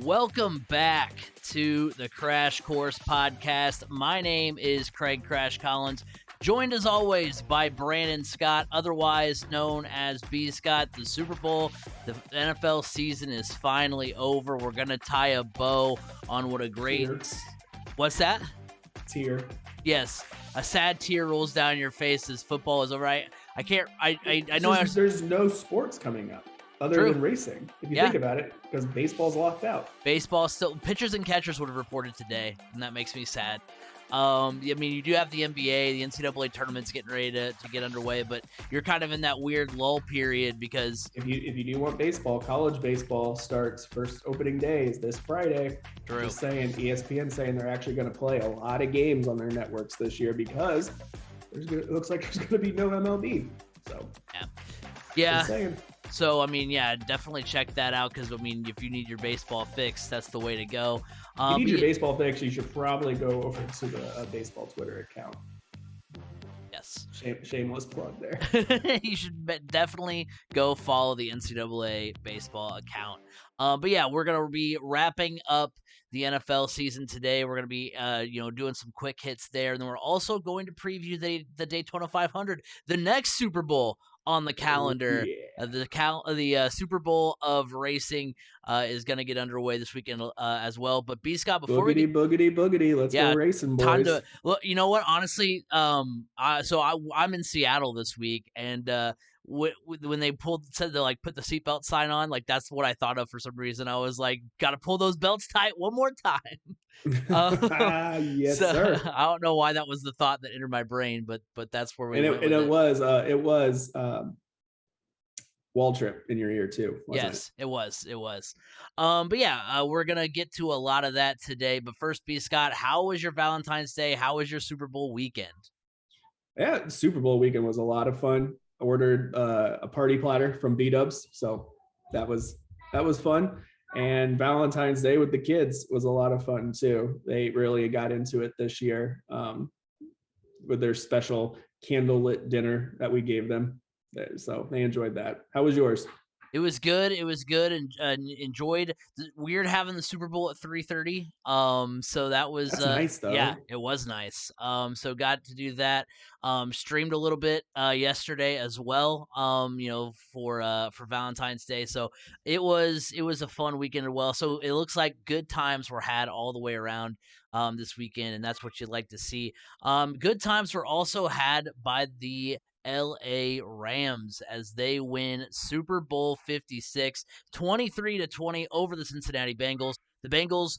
Welcome back to the Crash Course Podcast. My name is CraigCrash Collins, joined as always by Brandon Scott, otherwise known as B. Scott. The Super Bowl, the NFL season is finally over. We're going to tie a bow on what a great... Tear. What's that? Tear. Yes, a sad tear rolls down your face as football is over. I know there's no sports coming up other than racing, if you think about it, because baseball's locked out. Baseball still, pitchers and catchers would have reported today, and that makes me sad. I mean, you do have the NBA, the NCAA tournament's getting ready to get underway, but you're kind of in that weird lull period because if you do want baseball, college baseball starts first opening days this Friday. True. Just saying, ESPN saying they're actually going to play a lot of games on their networks this year because it looks like there's going to be no MLB. So yeah. Just saying. So, I mean, yeah, definitely check that out because, I mean, if you need your baseball fix, that's the way to go. If you need your baseball fix, you should probably go over to the baseball Twitter account. Yes. Shameless plug there. You should definitely go follow the NCAA baseball account. But, yeah, we're going to be wrapping up the NFL season today. We're going to be, doing some quick hits there. And then we're also going to preview the Daytona 500, the next Super Bowl on the calendar. The Super Bowl of racing is going to get underway this weekend as well. But B. Scott, before boogity, let's go racing, boys. Well, you know what? Honestly, I'm in Seattle this week, and when they said to put the seatbelt sign on, that's what I thought of for some reason. I was like, got to pull those belts tight one more time. Yes, sir. I don't know why that was the thought that entered my brain, but that's where we went. And it was Wall Trip in your ear too. Yes, it was. But yeah, we're gonna get to a lot of that today. But first, B. Scott, how was your Valentine's Day? How was your Super Bowl weekend? Yeah, Super Bowl weekend was a lot of fun. I ordered a party platter from B-Dubs, so that was fun. And Valentine's Day with the kids was a lot of fun too. They really got into it this year with their special candlelit dinner that we gave them. So they enjoyed that. How was yours? It was good. And enjoyed. Weird having the Super Bowl at 3:30. So that was nice though. Yeah, it was nice. So got to do that. Streamed a little bit yesterday as well. For Valentine's Day. So it was a fun weekend as well. So it looks like good times were had all the way around this weekend, and that's what you'd like to see. Good times were also had by the LA Rams as they win Super Bowl 56, 23-20 over the Cincinnati Bengals. The Bengals,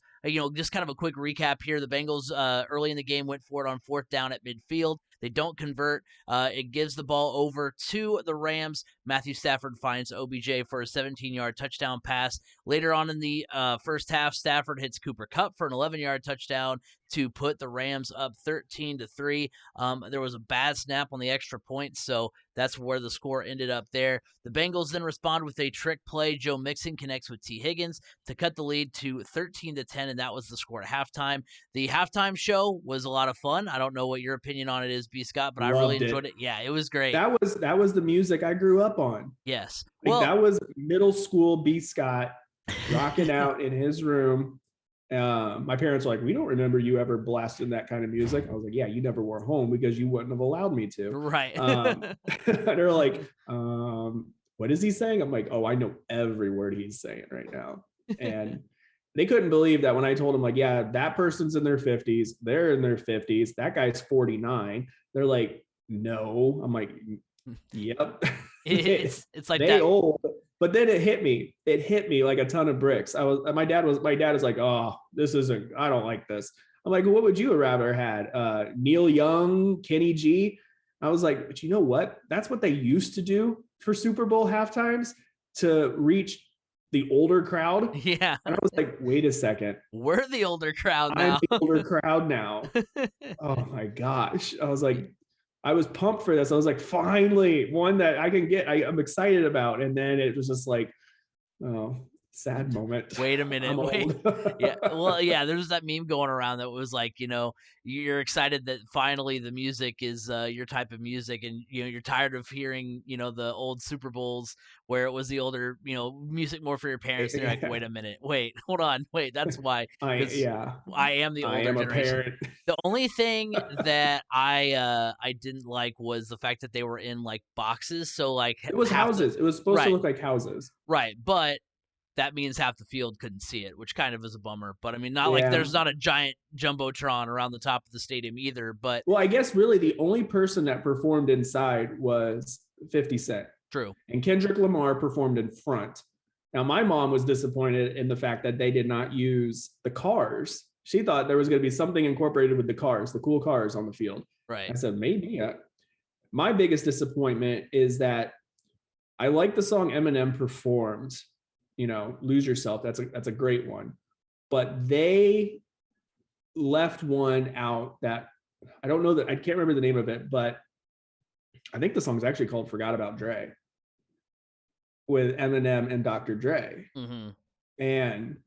just kind of a quick recap here. The Bengals early in the game went for it on fourth down at midfield. They don't convert. It gives the ball over to the Rams. Matthew Stafford finds OBJ for a 17-yard touchdown pass. Later on in the first half, Stafford hits Cooper Kupp for an 11-yard touchdown to put the Rams up 13-3. There was a bad snap on the extra point, so that's where the score ended up there. The Bengals then respond with a trick play. Joe Mixon connects with T. Higgins to cut the lead to 13-10, and that was the score at halftime. The halftime show was a lot of fun. I don't know what your opinion on it is, B. Scott, but I really enjoyed it. Yeah, it was great. That was the music I grew up on. Yes. That was middle school B. Scott rocking out in his room. My parents were like, we don't remember you ever blasting that kind of music. I was like, yeah, you never were home because you wouldn't have allowed me to. Right. They're like, what is he saying? I'm like, oh, I know every word he's saying right now. And they couldn't believe that when I told them, like, yeah, that person's in their 50s. They're in their 50s. That guy's 49. They're like, no. I'm like, yep. It's like they that. Old. But then it hit me. It hit me like a ton of bricks. My dad was like, oh, I don't like this. I'm like, well, what would you have rather had? Neil Young, Kenny G. I was like, but you know what? That's what they used to do for Super Bowl halftimes to reach the older crowd. Yeah. And I was like, wait a second. We're the older crowd now. I'm the older crowd now. Oh my gosh. I was pumped for this. I was like, finally, one that I can get, I'm excited about. And then it was just like, oh, Sad moment. Wait a minute. I'm Wait. old. Yeah. Well, yeah, there's that meme going around that was like, you're excited that finally the music is your type of music, and you're tired of hearing, the old Super Bowls where it was the older, music more for your parents. And you're like, Yeah. wait a minute. Wait, hold on. Wait, that's why, because Yeah. I am the I older am a generation. parent. The only thing that I didn't like was the fact that they were in like boxes, so like It was half the houses. It was supposed to right, look like houses. right, but that means half the field couldn't see it, which kind of is a bummer. But I mean, not like Yeah. there's not a giant jumbotron around the top of the stadium either. But Well, I guess really the only person that performed inside was 50 Cent. true, And Kendrick Lamar performed in front. Now, my mom was disappointed in the fact that they did not use the cars. She thought there was going to be something incorporated with the cars, the cool cars on the field. right? I said, maybe. My biggest disappointment is that I like the song Eminem performed, Lose Yourself. That's a great one. But they left one out that I don't know, that I can't remember the name of it, but I think the song's actually called Forgot About Dre, with Eminem and Dr. Dre. Mm-hmm. And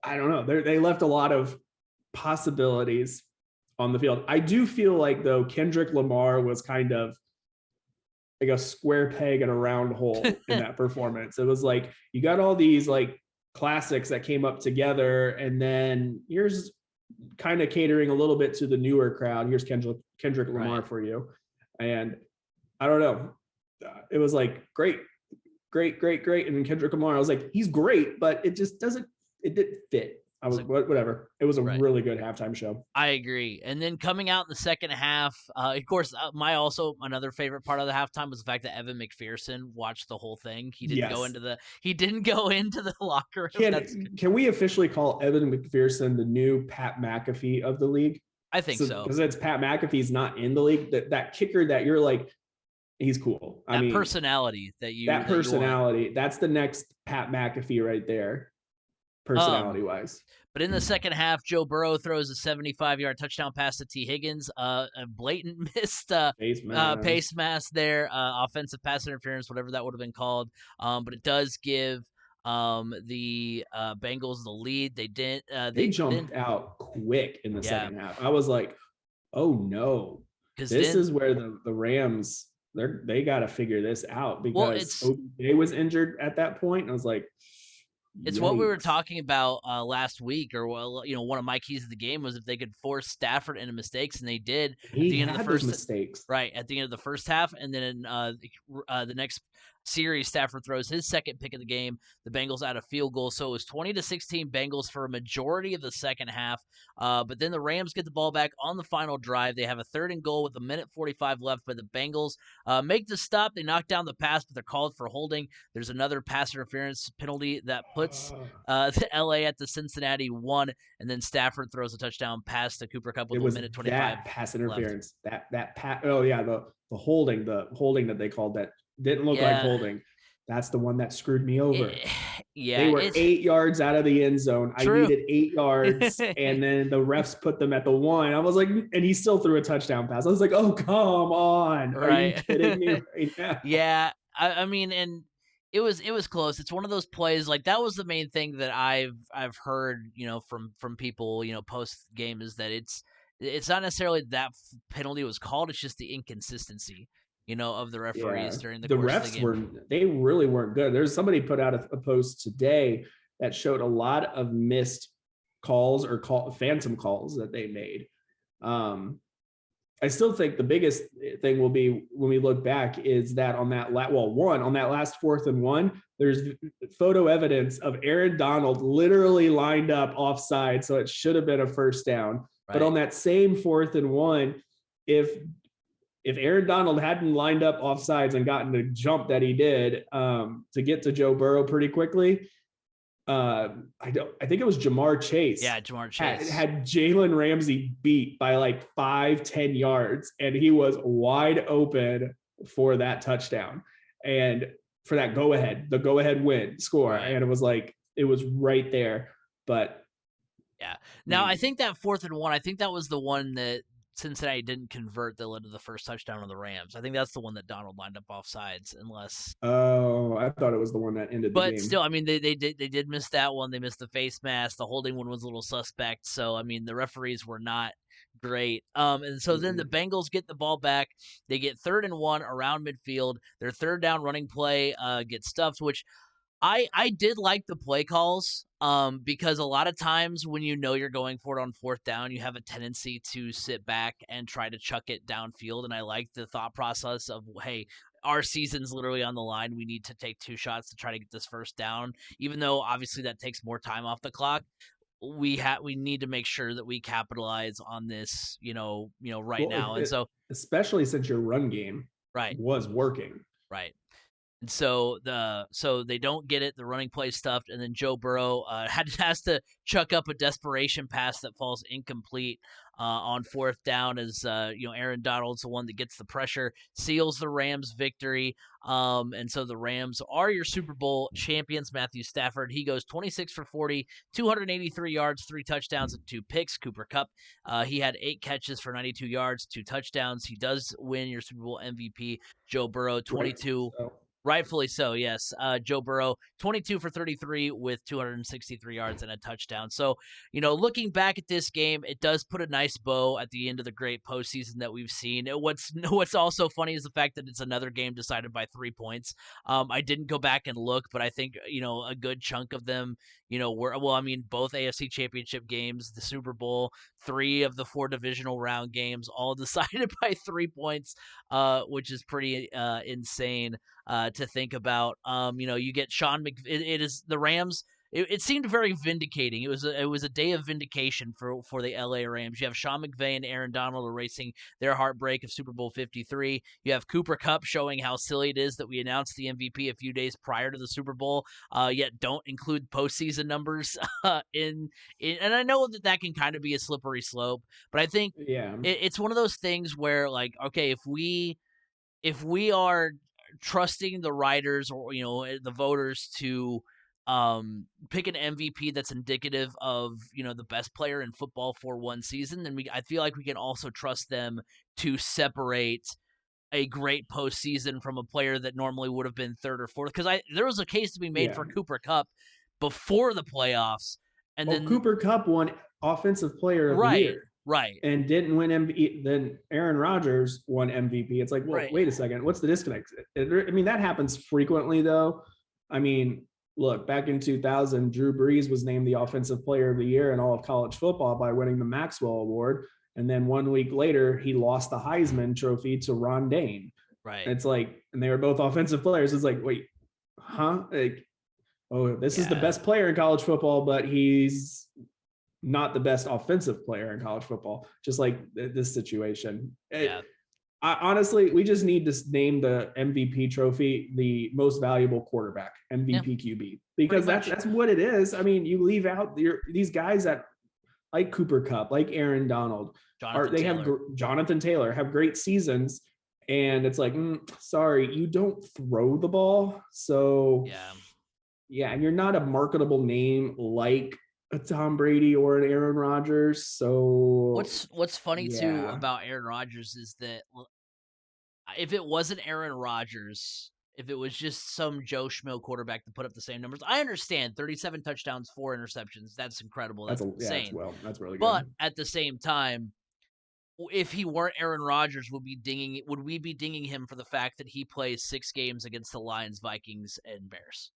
I don't know, they left a lot of possibilities on the field. I do feel like, though, Kendrick Lamar was kind of like a square peg in a round hole in that performance. It was like, you got all these like classics that came up together, and then here's kind of catering a little bit to the newer crowd. Here's Kendrick Lamar for you. And I don't know. It was like, great. And then Kendrick Lamar, I was like, he's great, but it didn't fit. I was like, whatever. It was a really good halftime show. I agree. And then coming out in the second half, of course, another favorite part of the halftime was the fact that Evan McPherson watched the whole thing. He didn't go into the locker room. Can we officially call Evan McPherson the new Pat McAfee of the league? I think so. Because it's Pat McAfee's not in the league. That kicker that you're like, he's cool. Personality that's the next Pat McAfee right there, personality-wise. But in the second half, Joe Burrow throws a 75-yard touchdown pass to T. Higgins. A blatant missed face mask there, offensive pass interference, whatever that would have been called. But it does give the Bengals the lead. They jumped out quick in the second half. I was like, oh no, this is where the Rams, they got to figure this out, because OBJ was injured at that point. And I was like, it's what we were talking about last week, or one of my keys of the game was if they could force Stafford into mistakes, and they did at the end of the first mistakes. Right at the end of the first half, and then in the next series, Stafford throws his second pick of the game. The Bengals add a field goal, so it was 20-16 Bengals for a majority of the second half. But then the Rams get the ball back on the final drive. They have a 3rd and goal with 1:45 left, but the Bengals make the stop. They knock down the pass, but they're called for holding. There's another pass interference penalty that puts the LA at the Cincinnati 1, and then Stafford throws a touchdown pass to Cooper Kupp with 1:25. That pass interference, left. that pass. Oh yeah, the holding that they called that didn't look like holding. That's the one that screwed me over. They were 8 yards out of the end zone. True. I needed 8 yards, and then the refs put them at the 1. I was like, and he still threw a touchdown pass. I was like, oh, come on. Are you kidding me right now? Yeah. I mean, and it was close. It's one of those plays, like that was the main thing that I've heard, from people, post game, is that it's not necessarily that penalty was called. It's just the inconsistency, of the referees during the course of the game. They really weren't good. There's somebody put out a post today that showed a lot of missed calls or phantom calls that they made. I still think the biggest thing will be when we look back is that on that last 4th and 1, there's photo evidence of Aaron Donald literally lined up offside, so it should have been a first down. Right. But on that same 4th and 1, if Aaron Donald hadn't lined up offsides and gotten the jump that he did to get to Joe Burrow pretty quickly, I think it was Jamar Chase. Yeah, Jamar Chase had Jalen Ramsey beat by like 5-10 yards, and he was wide open for that touchdown and for that the go-ahead win score. Right. And it was right there. But yeah, now I think that 4th and 1, I think that was the one that Cincinnati didn't convert that led to the first touchdown of the Rams. I think that's the one that Donald lined up offsides, unless. Oh, I thought it was the one that ended the But game. still, I mean, they did miss that one. They missed the face mask. The holding one was a little suspect. So I mean, the referees were not great. And so then the Mm-mm. Bengals get the ball back. They get 3rd and 1 around midfield. Their third down running play gets stuffed, which I did like the play calls because a lot of times when you know you're going for it on 4th down, you have a tendency to sit back and try to chuck it downfield. And I like the thought process of, hey, our season's literally on the line. We need to take 2 shots to try to get this first down, even though obviously that takes more time off the clock. We need to make sure that we capitalize on this, right Well, now. And so, especially since your run game right, was working. right. And so they don't get it. The running play stuffed, and then Joe Burrow has to chuck up a desperation pass that falls incomplete on 4th down. As Aaron Donald's the one that gets the pressure, seals the Rams' victory. And so the Rams are your Super Bowl champions. Matthew Stafford, he goes 26 for 40, 283 yards, 3 touchdowns, and 2 picks. Cooper Kupp, he had 8 catches for 92 yards, 2 touchdowns. He does win your Super Bowl MVP. Joe Burrow, Right. 22. So, Rightfully so, yes. Joe Burrow, 22 for 33 with 263 yards and a touchdown. So, looking back at this game, it does put a nice bow at the end of the great postseason that we've seen. What's also funny is the fact that it's another game decided by 3 points. I didn't go back and look, but I think, a good chunk of them, both AFC Championship games, the Super Bowl, 3 of the 4 divisional round games, all decided by 3 points, which is pretty insane to think about. You get Sean it is the Rams. It seemed very vindicating. It was a day of vindication for the LA Rams. You have Sean McVay and Aaron Donald erasing their heartbreak of Super Bowl 53. You have Cooper Kupp showing how silly it is that we announced the MVP a few days prior to the Super Bowl, yet don't include postseason numbers in. And I know that can kind of be a slippery slope, but I think yeah. it's one of those things where, like, okay, if we are trusting the writers or the voters to pick an MVP that's indicative of the best player in football for one season, then I feel like we can also trust them to separate a great postseason from a player that normally would have been 3rd or 4th. Because there was a case to be made Yeah. for Cooper Kupp before the playoffs, and Oh, then Cooper Kupp won Offensive Player of the right, Year right, and didn't win MVP. Then Aaron Rodgers won MVP. It's like, well, right. wait a second. What's the disconnect? I mean, that happens frequently, though. I mean, look, back in 2000, Drew Brees was named the Offensive Player of the Year in all of college football by winning the Maxwell Award. And then 1 week later, he lost the Heisman Trophy to Ron Dane. Right. It's like, and they were both offensive players. It's like, wait, huh? Like, oh, this is the best player in college football, but he's not the best offensive player in college football, just like this situation. Yeah. Honestly, we just need to name the MVP trophy the most valuable quarterback, MVP QB, because that's what it is. I mean, you leave out these guys that like Cooper Kupp, like Aaron Donald, Jonathan Taylor have great seasons. And it's like, sorry, you don't throw the ball. So yeah, and you're not a marketable name like a Tom Brady or an Aaron Rodgers. So what's funny too about Aaron Rodgers is that if it wasn't Aaron Rodgers, if it was just some Joe Schmo quarterback to put up the same numbers, I understand 37 touchdowns, 4 interceptions. That's incredible. That's insane. That's really good. But at the same time, if he weren't Aaron Rodgers, would we be dinging him for the fact that he plays 6 games against the Lions, Vikings, and Bears?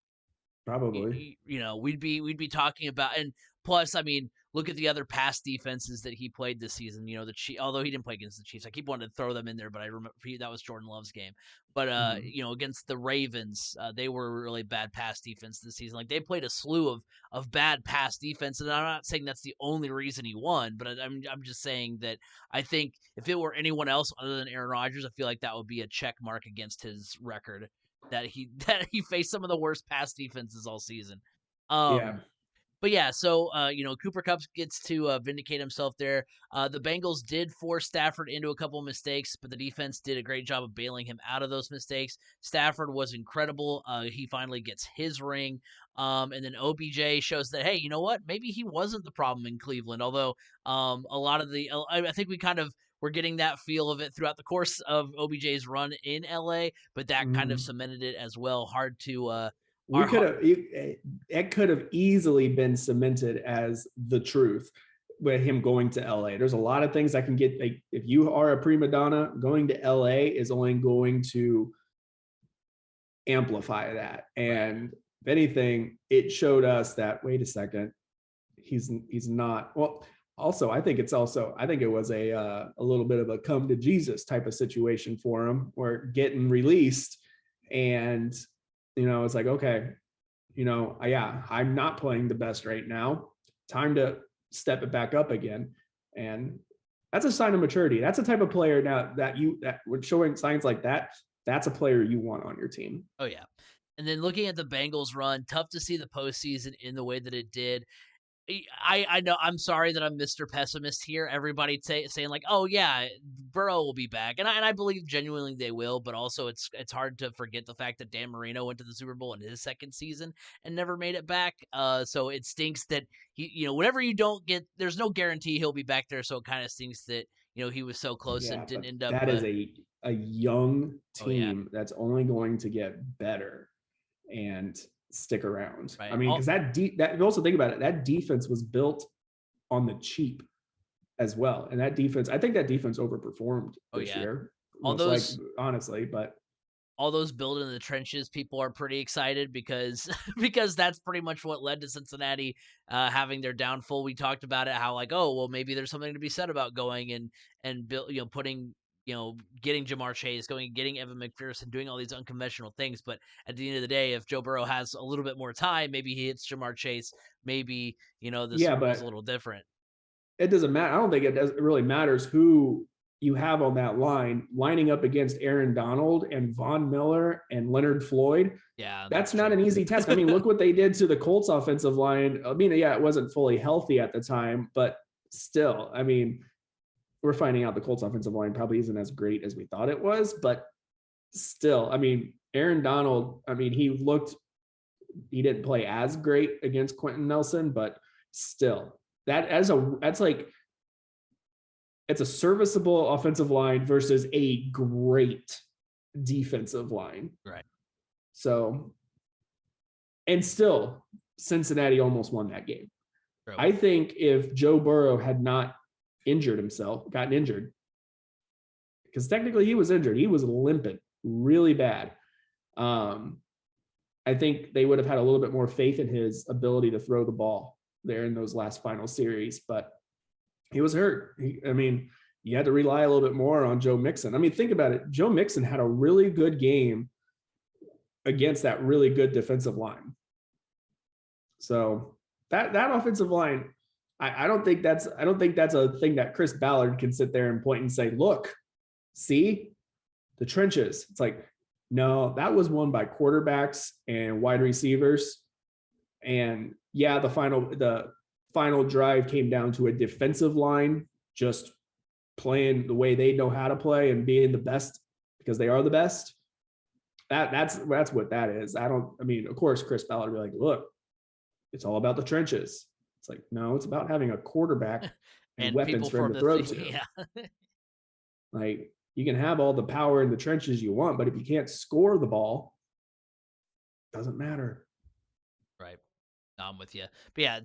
Probably. We'd be talking about, and plus, I mean, look at the other pass defenses that he played this season. The Chiefs, although he didn't play against the Chiefs, I keep wanting to throw them in there, but I remember that was Jordan Love's game. But against the Ravens, they were a really bad pass defense this season. Like, they played a slew of bad pass defense, and I'm not saying that's the only reason he won, but I'm just saying that I think if it were anyone else other than Aaron Rodgers, I feel like that would be a check mark against his record. That he faced some of the worst pass defenses all season. But yeah, so Cooper Kupp gets to vindicate himself there. The Bengals did force Stafford into a couple of mistakes, but the defense did a great job of bailing him out of those mistakes. Stafford was incredible. He finally gets his ring. And then OBJ shows that, hey, you know what? Maybe he wasn't the problem in Cleveland. Although a lot of I think we kind of we're getting that feel of it throughout the course of OBJ's run in LA, but that kind of Mhm. cemented it as well. Hard to We could have it could have easily been cemented as the truth with him going to LA. There's a lot of things that can get, like, if you are a prima donna, going to LA is only going to amplify that. right. And if anything, it showed us that, wait a second, he's not. Well, also, I think it was a little bit of a come to Jesus type of situation for him, where getting released, and it's like, okay, yeah, I'm not playing the best right now. Time to step it back up again. And that's a sign of maturity. That's a type of player now that when showing signs like that, that's a player you want on your team. Oh yeah. And then looking at the Bengals run, tough to see the postseason in the way that it did. I know, I'm sorry that I'm Mr. Pessimist here. Everybody saying like, "Oh yeah, Burrow will be back," and I believe genuinely they will. But also, it's hard to forget the fact that Dan Marino went to the Super Bowl in his second season and never made it back. So it stinks that whatever you don't get, there's no guarantee he'll be back there. So it kind of stinks that he was so close and Yeah, didn't but end up. that is a young Oh yeah, team that's only going to get better and stick around. I right. mean, because that you also think about it, that defense was built on the cheap as well. And that defense, I think that defense overperformed Oh this yeah. year, All most like, those honestly. But all those building in the trenches people are pretty excited because because that's pretty much what led to Cincinnati having their downfall. We talked about it, how like, oh well, maybe there's something to be said about going and build, putting, getting Jamar Chase, going and getting Evan McPherson, doing all these unconventional things. But at the end of the day, if Joe Burrow has a little bit more time, maybe he hits Jamar Chase, maybe the yeah, Super Bowl's a but little different. it doesn't matter. I don't think it really matters who you have on that line lining up against Aaron Donald and Von Miller and Leonard Floyd. Yeah, That's that's not true. an easy task. I mean, look what they did to the Colts offensive line. I mean, yeah, it wasn't fully healthy at the time, but still, I mean, we're finding out the Colts offensive line probably isn't as great as we thought it was, but still, I mean, Aaron Donald, I mean, he didn't play as great against Quentin Nelson, but still, that's like, it's a serviceable offensive line versus a great defensive line. Right. So, and still, Cincinnati almost won that game. True. I think if Joe Burrow had not gotten injured, because technically he was injured, he was limping really bad. I think they would have had a little bit more faith in his ability to throw the ball there in those last final series, but he was hurt. I mean, you had to rely a little bit more on Joe Mixon. I mean, think about it. Joe Mixon had a really good game against that really good defensive line. So that offensive line, I don't think that's a thing that Chris Ballard can sit there and point and say, look, see the trenches. It's like, no, that was won by quarterbacks and wide receivers. And yeah, the final drive came down to a defensive line just playing the way they know how to play and being the best because they are the best. That's what that is. I mean, of course, Chris Ballard would be like, look, it's all about the trenches. It's like, no, it's about having a quarterback and weapons people for him from to the throw to. yeah. Like, you can have all the power in the trenches you want, but if you can't score the ball, it doesn't matter. Right. I'm with you. But yeah,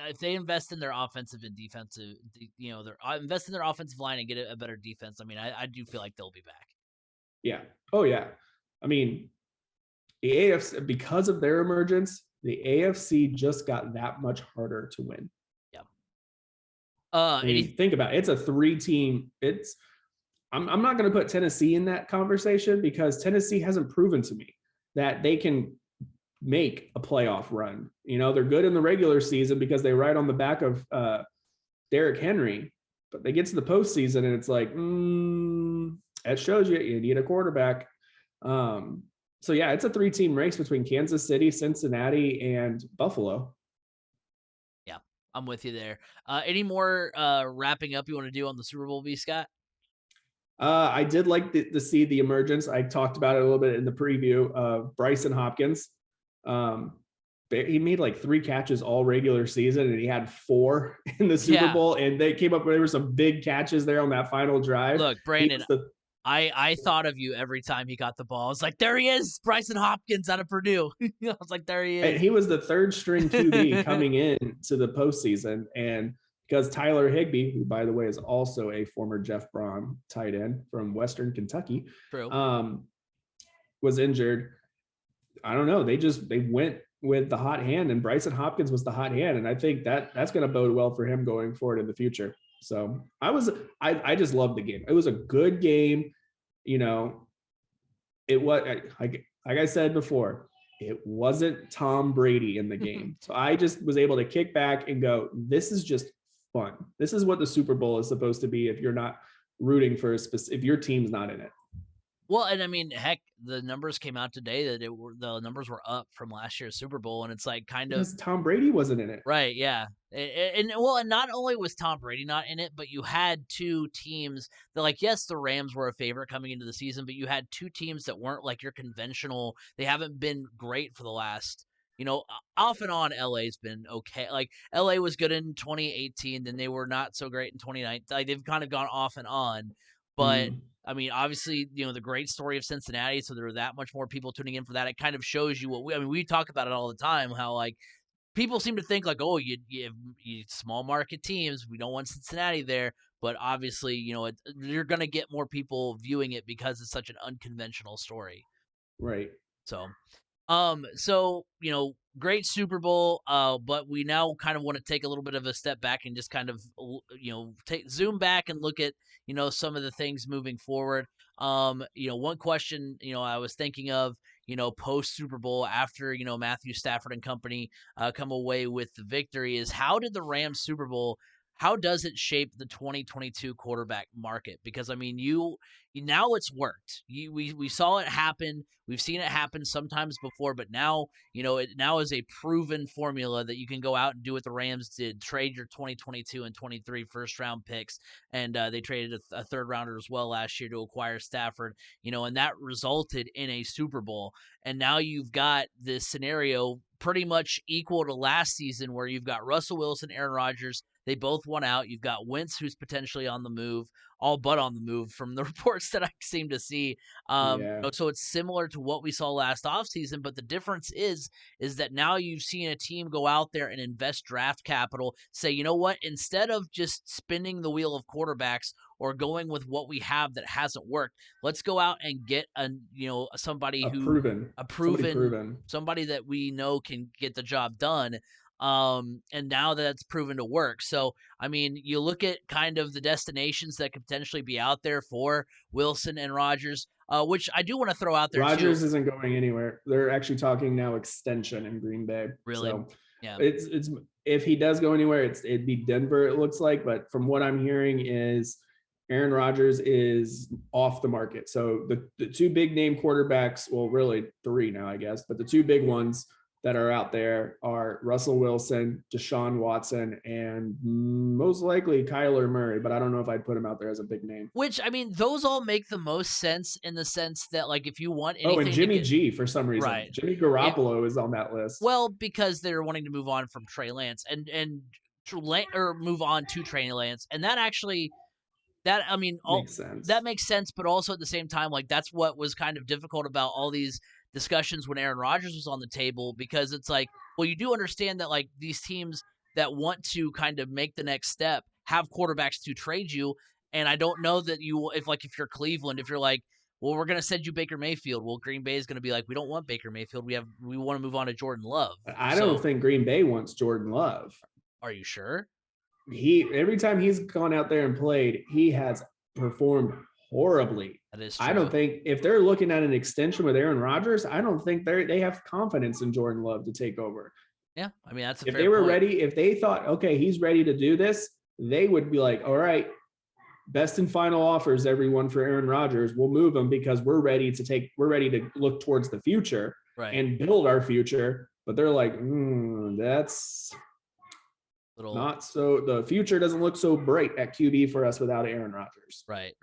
if they invest in their offensive and defensive, they're invest in their offensive line and get a better defense. I mean, I do feel like they'll be back. Yeah. Oh yeah. I mean, the AFC, because of their emergence, the AFC just got that much harder to win. Yeah. I mean, think about it. It's a 3-team. I'm not going to put Tennessee in that conversation because Tennessee hasn't proven to me that they can make a playoff run. They're good in the regular season because they ride on the back of Derrick Henry, but they get to the postseason and it's like, that shows you need a quarterback. So yeah, it's a 3-team race between Kansas City, Cincinnati, and Buffalo. Yeah, I'm with you there. Any more wrapping up you want to do on the Super Bowl, B, Scott? I did like to see the emergence. I talked about it a little bit in the preview of Bryson Hopkins. he made like 3 catches all regular season, and he had 4 in the Super Yeah. Bowl. And they came up, there were some big catches there on that final drive. Look, He Brandon, was the I thought of you every time he got the ball. I was like, there he is, Bryson Hopkins out of Purdue. I was like, there he is. he was the 3rd string QB coming in to the postseason, and because Tyler Higbee, who by the way is also a former Jeff Braun tight end from Western Kentucky, True. Was injured. I don't know. They went with the hot hand, and Bryson Hopkins was the hot hand, and I think that's going to bode well for him going forward in the future. So I just loved the game. It was a good game. You know, it was like I said before, it wasn't Tom Brady in the game. So I just was able to kick back and go, this is just fun. This is what the Super Bowl is supposed to be if you're not rooting for if your team's not in it. Well, and I mean, heck, the numbers came out today that the numbers were up from last year's Super Bowl, and it's like kind of Because Tom Brady wasn't in it. right, yeah. And well, and not only was Tom Brady not in it, but you had 2 teams that, like, yes, the Rams were a favorite coming into the season, but you had 2 teams that weren't like your conventional. They haven't been great for the last, off and on. LA's been okay. Like LA was good in 2018, then they were not so great in 2019. Like they've kind of gone off and on, but. I mean, obviously, the great story of Cincinnati, so there are that much more people tuning in for that. It kind of shows you we talk about it all the time, how, like, people seem to think, like, oh, you small market teams, we don't want Cincinnati there. But obviously, you're going to get more people viewing it because it's such an unconventional story. Right. So, great Super Bowl, but we now kind of want to take a little bit of a step back and just kind of, zoom back and look at, some of the things moving forward. One question, I was thinking of, post Super Bowl after, Matthew Stafford and company come away with the victory is how did the Rams Super Bowl, how does it shape the 2022 quarterback market? Because I mean, now it's worked. We saw it happen. We've seen it happen sometimes before, but now it now is a proven formula that you can go out and do what the Rams did: trade your 2022 and 23 first round picks, and they traded a 3rd rounder as well last year to acquire Stafford. And that resulted in a Super Bowl. And now you've got this scenario pretty much equal to last season, where you've got Russell Wilson, Aaron Rodgers. They both won out. You've got Wentz, who's potentially on the move, all but on the move from the reports that I seem to see. Yeah. So it's similar to what we saw last offseason, but the difference is that now you've seen a team go out there and invest draft capital, say, you know what, instead of just spinning the wheel of quarterbacks or going with what we have that hasn't worked, let's go out and get somebody somebody that we know can get the job done. And now that's proven to work. So, I mean, you look at kind of the destinations that could potentially be out there for Wilson and Rodgers, which I do want to throw out there Rodgers too. isn't going anywhere. They're actually talking now extension in Green Bay. Really? So Yeah. it's if he does go anywhere, it'd be Denver, it looks like. But from what I'm hearing is Aaron Rodgers is off the market. So the 2 big name quarterbacks, well, really 3 now, I guess, but the 2 big ones that are out there are Russell Wilson, Deshaun Watson, and most likely Kyler Murray, but I don't know if I'd put him out there as a big name. Which, I mean, those all make the most sense in the sense that, like, if you want anything and Jimmy G for some reason. Right. Jimmy Garoppolo is on that list. Well, because they're wanting to move on from Trey Lance and move on to Trey Lance. And that actually, makes sense. That makes sense, but also at the same time, like, that's what was kind of difficult about all these discussions when Aaron Rodgers was on the table, because it's like, well, you do understand that, like, these teams that want to kind of make the next step have quarterbacks to trade you, and I don't know that if you're Cleveland, if you're like, well, we're going to send you Baker Mayfield, well, Green Bay is going to be like, we don't want Baker Mayfield, we want to move on to Jordan Love. I don't think Green Bay wants Jordan Love. Are you sure? Every time he's gone out there and played, he has performed horribly. That is true. I don't think if they're looking at an extension with Aaron Rodgers, I don't think they have confidence in Jordan Love to take over. Yeah, I mean, that's if they were ready, if they thought, okay, he's ready to do this, they would be like, all right, best and final offers, everyone, for Aaron Rodgers. We'll move him because we're ready to look towards the future and build our future. But they're like, that's not so. The future doesn't look so bright at QB for us without Aaron Rodgers. Right.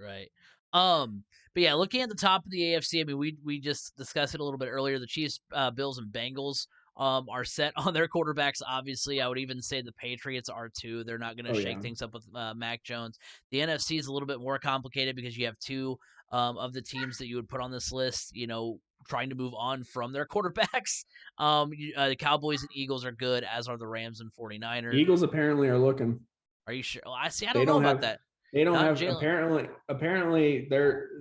But yeah, looking at the top of the AFC, I mean, we just discussed it a little bit earlier. The Chiefs, Bills, and Bengals are set on their quarterbacks. Obviously, I would even say the Patriots are too. They're not going to shake things up with Mac Jones. The NFC is a little bit more complicated because you have two of the teams that you would put on this list, trying to move on from their quarterbacks. The Cowboys and Eagles are good, as are the Rams and 49ers. Eagles apparently are looking. Are you sure? Well, I see. I They don't know don't about have. that. They don't Not have Jalen. apparently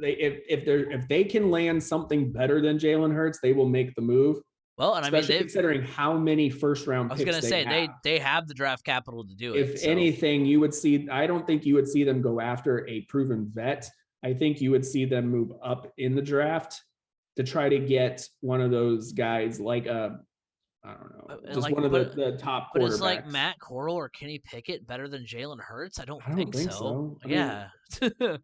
if they can land something better than Jalen Hurts, they will make the move. Well, and I mean, Especially considering how many first round I was picks gonna they say have. they have the draft capital to do If it. So. anything, you would see. I don't think you would see them go after a proven vet. I think you would see them move up in the draft to try to get one of those guys like I don't know, just like, one of the top quarterbacks. But is like Matt Corral or Kenny Pickett better than Jalen Hurts? I don't think so. I mean,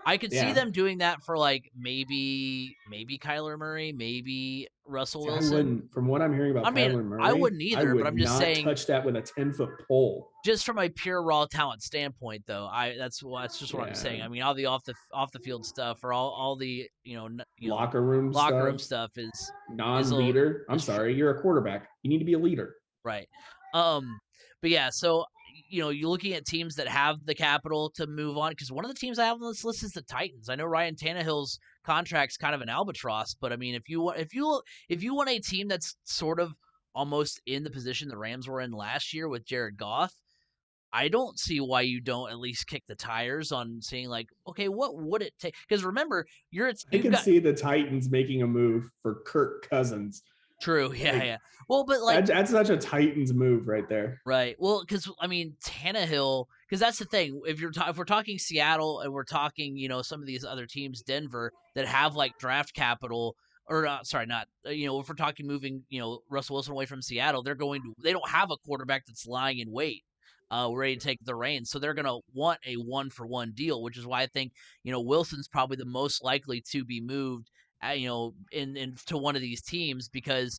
I could see them doing that for like maybe Kyler Murray, maybe Russell Wilson. I wouldn't. From what I'm hearing about Kyler Murray, I wouldn't either. But I'm just saying, touch that with a 10-foot pole. Just from a pure raw talent standpoint, though, that's just what I'm saying. I mean, all the off the field stuff or all the locker room stuff is non-leader. I'm sorry, you're a quarterback. You need to be a leader, right? But yeah, so you're looking at teams that have the capital to move on, because one of the teams I have on this list is the Titans. I know Ryan Tannehill's contract's kind of an albatross, but I mean, if you want a team that's sort of almost in the position the Rams were in last year with Jared Goff, I don't see why you don't at least kick the tires on saying like, okay, what would it take? Because remember, I can see the Titans making a move for Kirk Cousins. True. Yeah. Well, but like that's such a Titans move right there. Right. Well, because I mean Tannehill, because that's the thing. If we're talking Seattle and we're talking, some of these other teams, Denver, that have like draft capital, or sorry, not if we're talking moving, Russell Wilson away from Seattle, they don't have a quarterback that's lying in wait, ready to take the reins. So they're going to want a 1-for-1 deal, which is why I think, Wilson's probably the most likely to be moved, to one of these teams, because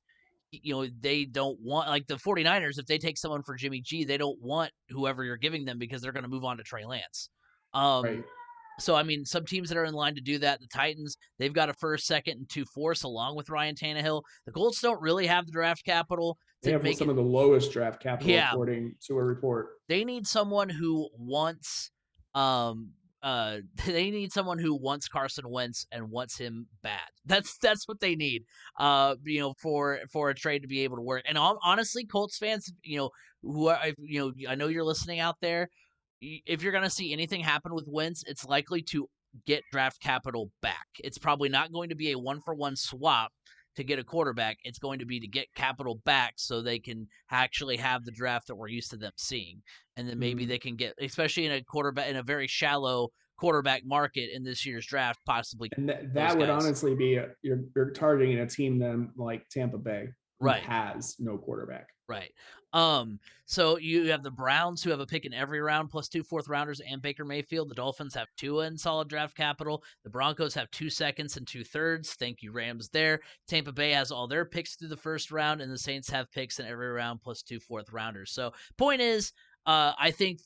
they don't want, like the 49ers, if they take someone for Jimmy G, they don't want whoever you're giving them because they're going to move on to Trey Lance. Right. So, I mean, some teams that are in line to do that, the Titans, they've got a first, second, and 2 fourths along with Ryan Tannehill. The Colts don't really have the draft capital. They have some of the lowest draft capital, according to a report. They need someone who wants they need someone who wants Carson Wentz and wants him bad. That's what they need, for a trade to be able to work. And honestly, Colts fans, I know you're listening out there. If you're going to see anything happen with Wentz, it's likely to get draft capital back. It's probably not going to be a 1-for-1 swap to get a quarterback. It's going to be to get capital back so they can actually have the draft that we're used to them seeing. And then maybe they can get, especially in a very shallow quarterback market in this year's draft, possibly. And that would honestly be you're targeting a team then like Tampa Bay, who has no quarterback. Right. So you have the Browns, who have a pick in every round plus 2 fourth-rounders and Baker Mayfield. The Dolphins have Tua in solid draft capital. The Broncos have 2 seconds and 2 thirds. Thank you, Rams there. Tampa Bay has all their picks through the first round, and the Saints have picks in every round plus 2 fourth-rounders. So point is, I think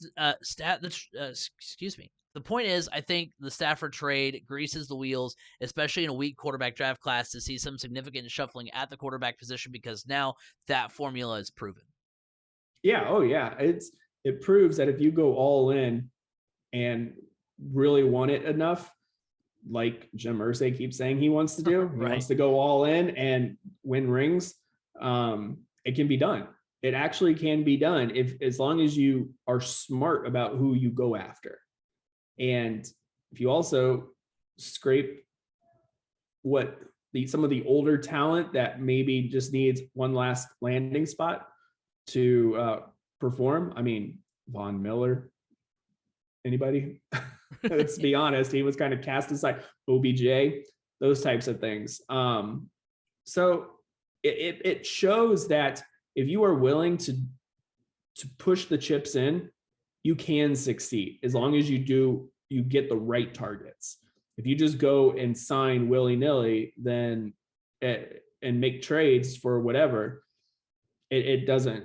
excuse me. The point is, I think the Stafford trade greases the wheels, especially in a weak quarterback draft class, to see some significant shuffling at the quarterback position, because now that formula is proven. Yeah. Oh, yeah. It proves that if you go all in and really want it enough, like Jim Irsay keeps saying he wants to do, he wants to go all in and win rings. It can be done. It actually can be done as long as you are smart about who you go after. And if you also scrape some of the older talent that maybe just needs one last landing spot to perform. I mean, Von Miller, anybody? Let's be honest, he was kind of cast aside. OBJ, those types of things. So it shows that if you are willing to push the chips in, you can succeed as long as you get the right targets. If you just go and sign willy-nilly, then and make trades for whatever, it doesn't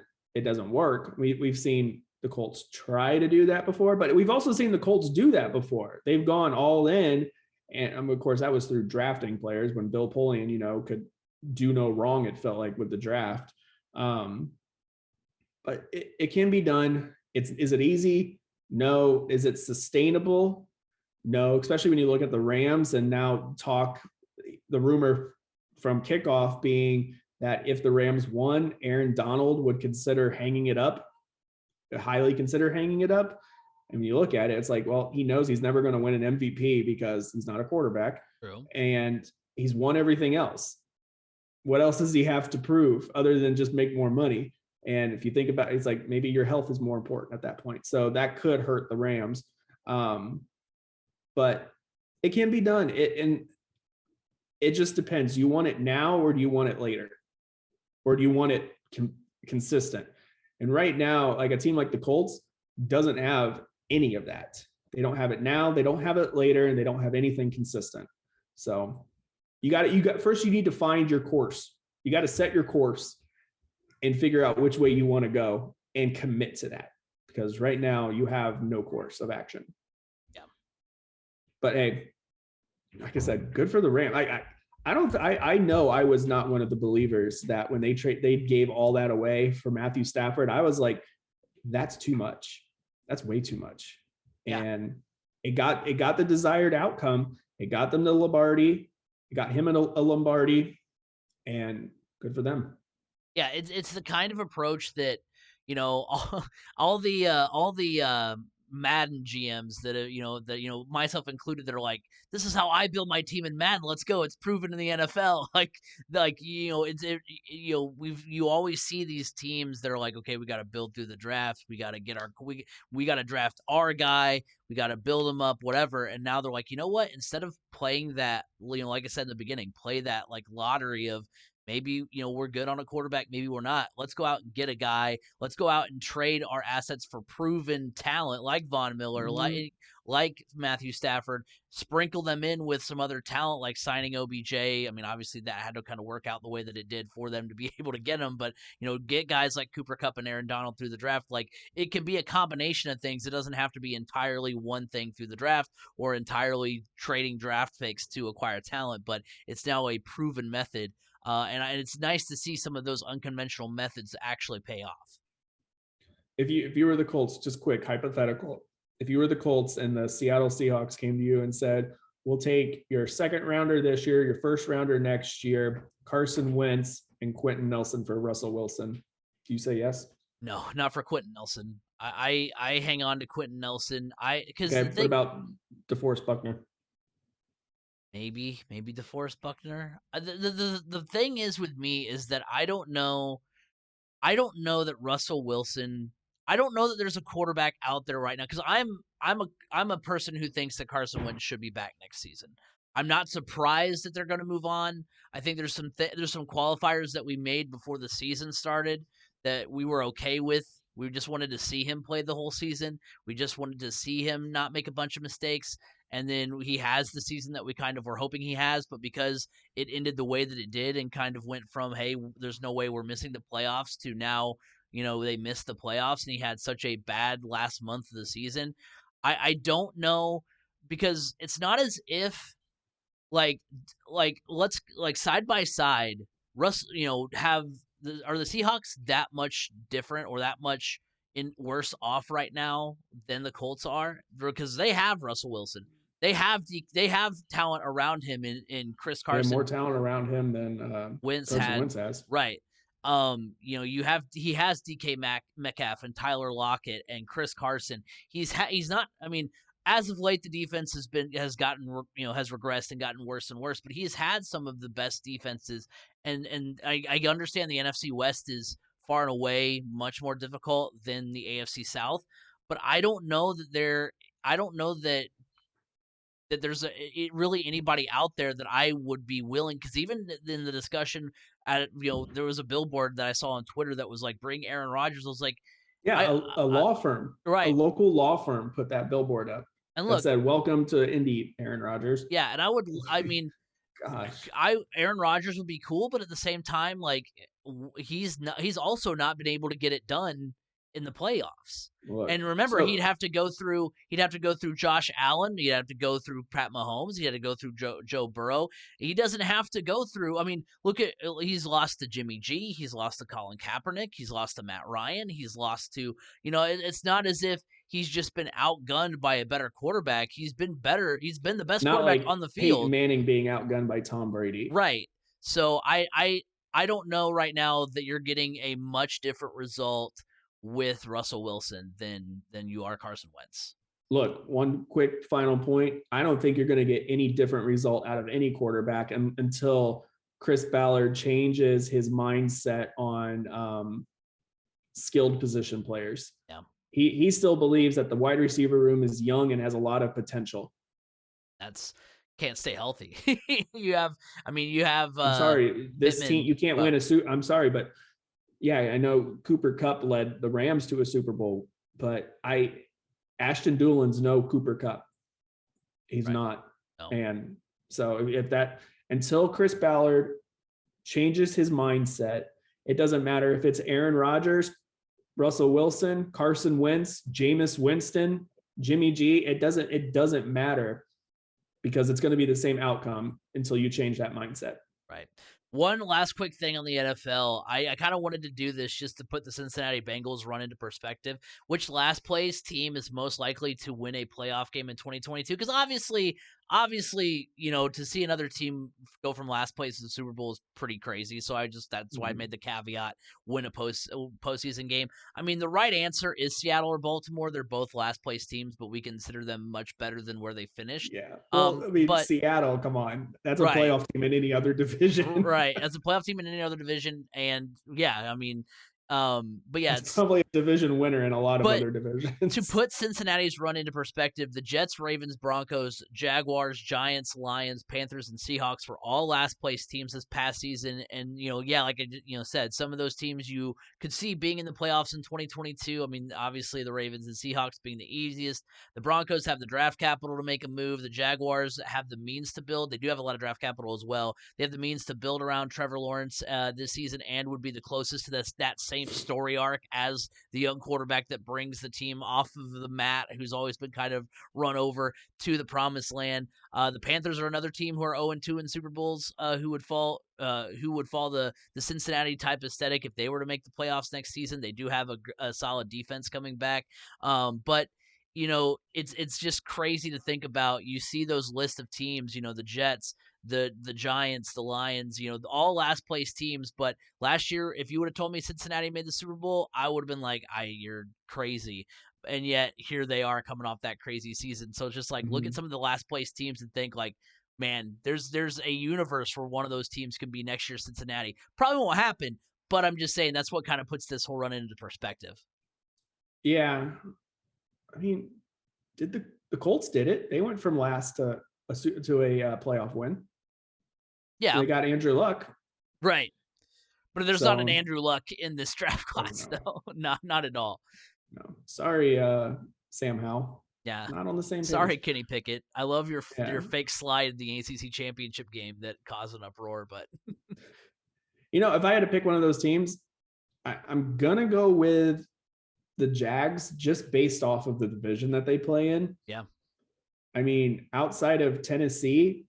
work. We've seen the Colts try to do that before, but we've also seen the Colts do that before. They've gone all in, and of course that was through drafting players when Bill Polian, could do no wrong. It felt like with the draft, um, but it can be done. Is it easy? No. Is it sustainable? No. Especially when you look at the Rams and now the rumor from kickoff being that if the Rams won, Aaron Donald would consider hanging it up, highly consider hanging it up. And when you look at it, it's like, well, he knows he's never going to win an MVP because he's not a quarterback. True. And he's won everything else. What else does he have to prove other than just make more money? And if you think about it, it's like maybe your health is more important at that point. So that could hurt the Rams. But it can be done. And it just depends. Do you want it now or do you want it later? Or do you want it consistent? And right now, like a team like the Colts doesn't have any of that. They don't have it now, they don't have it later, and they don't have anything consistent. So you got first you need to find your course. You got to set your course and figure out which way you want to go and commit to that. Because right now you have no course of action. Yeah. But hey, like I said, good for the Rams. I know I was not one of the believers that when they gave all that away for Matthew Stafford. I was like, that's too much. That's way too much. Yeah. And it got the desired outcome. It got them to Lombardi. It got him a Lombardi, and good for them. Yeah, it's the kind of approach that, you know, all the Madden GMs that myself included, that are like, this is how I build my team in Madden. Let's go. It's proven in the NFL. You always see these teams that are like, okay, we got to build through the draft. We got to get we got to draft our guy. We got to build him up, whatever. And now they're like, you know what? Instead of playing that, like I said in the beginning, play that like lottery of, maybe, we're good on a quarterback, maybe we're not. Let's go out and get a guy. Let's go out and trade our assets for proven talent like Von Miller, like Matthew Stafford, sprinkle them in with some other talent like signing OBJ. I mean, obviously that had to kind of work out the way that it did for them to be able to get him, but, get guys like Cooper Kupp and Aaron Donald through the draft. Like, it can be a combination of things. It doesn't have to be entirely one thing through the draft or entirely trading draft picks to acquire talent, but it's now a proven method. And it's nice to see some of those unconventional methods actually pay off. If you were the Colts, just quick hypothetical, if you were the Colts and the Seattle Seahawks came to you and said, we'll take your second rounder this year, your first rounder next year, Carson Wentz and Quentin Nelson for Russell Wilson, do you say yes? No, not for Quentin Nelson. I hang on to Quentin Nelson. What about DeForest Buckner? Maybe DeForest Buckner. The thing is with me is that I don't know that Russell Wilson. I don't know that there's a quarterback out there right now, because I'm a person who thinks that Carson Wentz should be back next season. I'm not surprised that they're going to move on. I think there's some qualifiers that we made before the season started that we were okay with. We just wanted to see him play the whole season. We just wanted to see him not make a bunch of mistakes. And then he has the season that we kind of were hoping he has, but because it ended the way that it did and kind of went from, hey, there's no way we're missing the playoffs, to now, they missed the playoffs, and he had such a bad last month of the season. I don't know, because it's not as if let's side by side, Russ, are the Seahawks that much different or that much worse off right now than the Colts are? Because they have Russell Wilson. They have talent around him in Chris Carson. They have more talent around him than Wentz has. Right. He has DK Metcalf and Tyler Lockett and Chris Carson. He's not. I mean, as of late, the defense has regressed and gotten worse and worse. But he's had some of the best defenses, and I understand the NFC West is far and away much more difficult than the AFC South. But I don't know that there's really anybody out there that I would be willing, because even in the discussion there was a billboard that I saw on Twitter that was like, bring Aaron Rodgers. I was like, yeah, a law firm, right? A local law firm put that billboard up and look, that said, welcome to Indy, Aaron Rodgers. Yeah, and Aaron Rodgers would be cool, but at the same time, like, he's also not been able to get it done in the playoffs. Look, And remember, so he'd have to go through Josh Allen, he'd have to go through Pat Mahomes, he'd have to go through Joe Burrow. He doesn't have to go through. I mean, look at he's lost to Jimmy G, he's lost to Colin Kaepernick, he's lost to Matt Ryan, he's lost to, it's not as if he's just been outgunned by a better quarterback. He's been better. He's been the best not quarterback like on the Peyton field. Manning being outgunned by Tom Brady. Right. So I don't know right now that you're getting a much different result with Russell Wilson than you are Carson Wentz. Look, one quick final point. I don't think you're going to get any different result out of any quarterback until Chris Ballard changes his mindset on skilled position players. Yeah. He still believes that the wide receiver room is young and has a lot of potential. That's can't stay healthy. you have I'm sorry, this Pittman, team, you can't win a suit. I'm sorry, but yeah, I know Cooper Kupp led the Rams to a Super Bowl, but Ashton Doolin's no Cooper Kupp. He's right. not. No. And so until Chris Ballard changes his mindset, it doesn't matter if it's Aaron Rodgers, Russell Wilson, Carson Wentz, Jameis Winston, Jimmy G. It doesn't matter, because it's going to be the same outcome until you change that mindset. Right. One last quick thing on the NFL. I kind of wanted to do this just to put the Cincinnati Bengals run into perspective. Which last place team is most likely to win a playoff game in 2022? Because obviously, to see another team go from last place to the Super Bowl is pretty crazy. So that's why I made the caveat, win a postseason game. I mean, the right answer is Seattle or Baltimore. They're both last place teams, but we consider them much better than where they finished. Yeah. Well, but Seattle, come on. That's a playoff team in any other division. Right. As a playoff team in any other division. And yeah, I mean, but yeah, it's probably a division winner in a lot of other divisions. To put Cincinnati's run into perspective, the Jets, Ravens, Broncos, Jaguars, Giants, Lions, Panthers, and Seahawks were all last place teams this past season. And, like I said, some of those teams you could see being in the playoffs in 2022. I mean, obviously the Ravens and Seahawks being the easiest. The Broncos have the draft capital to make a move. The Jaguars have the means to build. They do have a lot of draft capital as well. They have the means to build around Trevor Lawrence this season, and would be the closest to that same story arc as the young quarterback that brings the team off of the mat, who's always been kind of run over, to the promised land. The Panthers are another team who are 0-2 in Super Bowls, who would fall the Cincinnati type aesthetic if they were to make the playoffs next season. They do have a solid defense coming back, but it's just crazy to think about. You see those list of teams, the Jets, the Giants, the Lions, all last place teams. But last year, if you would have told me Cincinnati made the Super Bowl, I would have been like, you're crazy. And yet here they are coming off that crazy season. So it's just like, look at some of the last place teams and think like, man, there's a universe where one of those teams can be next year Cincinnati. Probably won't happen, but I'm just saying that's what kind of puts this whole run into perspective. Yeah. I mean, the Colts did it. They went from last to a playoff win. Yeah. They got Andrew Luck. Right. But there's not an Andrew Luck in this draft class, though. Not at all. No. Sorry, Sam Howell. Yeah. Not on the same page. Sorry, Kenny Pickett. I love your fake slide in the ACC championship game that caused an uproar, but if I had to pick one of those teams, I'm going to go with the Jags, just based off of the division that they play in. Yeah. I mean, outside of Tennessee,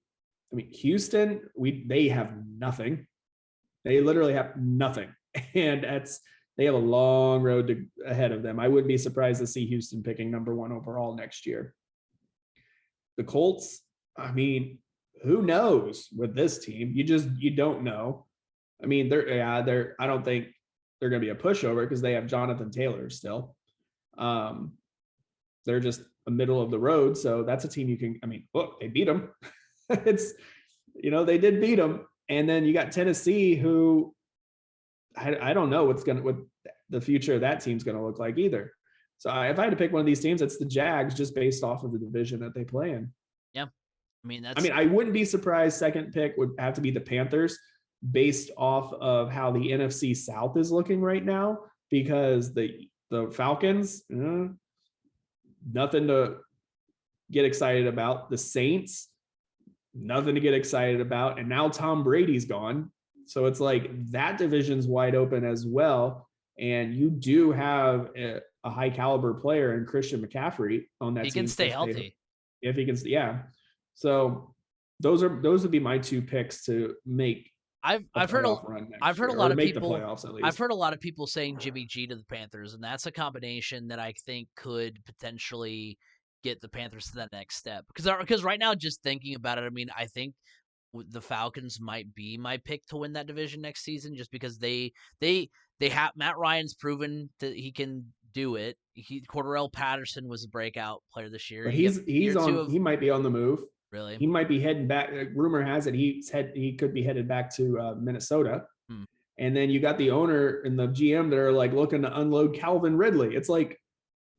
Houston, they have nothing. They literally have nothing. And they have a long road ahead of them. I wouldn't be surprised to see Houston picking number 1 overall next year. The Colts, who knows with this team? You don't know. I don't think they're going to be a pushover because they have Jonathan Taylor still. They're just a middle of the road. So that's a team you can, look, they beat them. They did beat them. And then you got Tennessee, who I don't know what the future of that team's going to look like either. So if I had to pick one of these teams, it's the Jags, just based off of the division that they play in. Yeah. I wouldn't be surprised. Second pick would have to be the Panthers, based off of how the NFC South is looking right now, because the Falcons, nothing to get excited about. The Saints, nothing to get excited about. And now Tom Brady's gone. So it's like that division's wide open as well. And you do have a high caliber player in Christian McCaffrey on that He can team stay healthy. if he can, yeah. So those would be my two picks to make a I've heard playoff run I've next heard a year, lot or of make the people playoffs at I've least. heard a lot of people saying Jimmy G to the Panthers, and that's a combination that I think could potentially get the Panthers to that next step. Because right now, just thinking about it, I mean, I think the Falcons might be my pick to win that division next season, just because they they have Matt Ryan's proven that he can do it. Cordarrelle Patterson was a breakout player this year. But You get year two of he might be on the move. really. He might be heading back. Rumor has it he could be headed back to Minnesota. Hmm. And then you got the owner and the GM that are like looking to unload Calvin Ridley. It's like,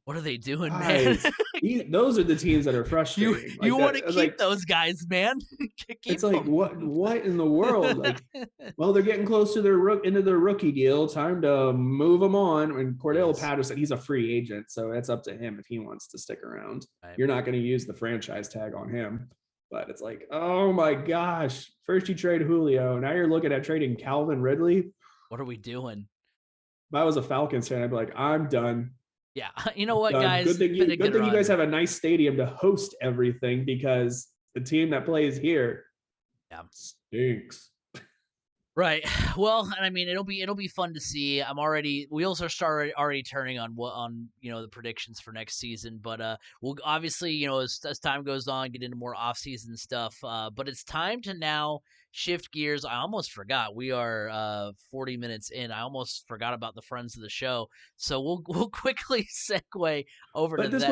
What are they doing, man? guys, those are the teams that are you frustrating. you Like want to that, keep like those guys, man? it's Keep like them. what in the world? Like, well, they're getting close to their into their rookie deal. Time to move them on. And Cordell Patterson, he's a free agent, so it's up to him if he wants to stick around. Right. You're not going to use the franchise tag on him. But it's like, oh my gosh! First you trade Julio, now you're looking at trading Calvin Ridley. What are we doing? If I was a Falcons fan, I'd be like, I'm done. Yeah, you know what, Done. guys? Been a Good good thing you run. guys have a nice stadium to host everything, because the team that plays here stinks. Right. Well, and I mean, it'll be fun to see. Wheels are already turning on the predictions for next season. But we'll obviously, as time goes on, get into more off season stuff. But it's time to now shift gears. I almost forgot. We are 40 minutes in. I almost forgot about the friends of the show. So we'll quickly segue over to But that. This